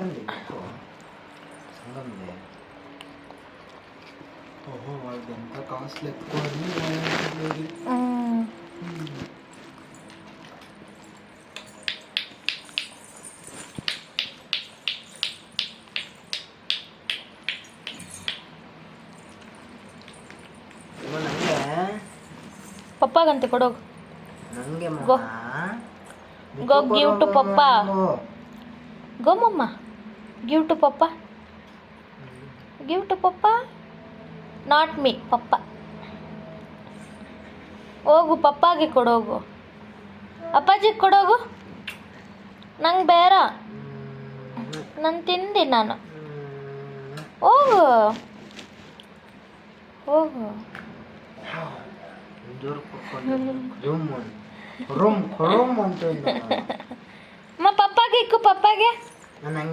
ಸಂಗಂದಿ ಬಿಟ್ಟು ಸಂಗಂದೆ ಓಹೋ ಅದೆಂತ ಕಾಸ್ಟ್ಲಿ ಎತ್ಕೊಂಡು ಪಪ್ಪಾಗಂತೆ ಕೊಡೋಗು. ನನಗೆ ಗೋ give to papa. Go mama give to papa. Give to papa, not me, papa. ಹೋಗು ಪಪ್ಪಾಗೆ ಕೊಡೋಗು. ಅಪ್ಪಾಜಿಗೆ ಕೊಡೋಗು. ನಂಗೆ ಬೇಡ, ನಾನು ತಿಂದೆ ನಾನು. ಹೋಗು ಹೋಗು. ರೂಮ್ ಅಂತ ಪಪ್ಪಾಗೆ ಇಕ್ಕು, ಪಪ್ಪಾಗೆ.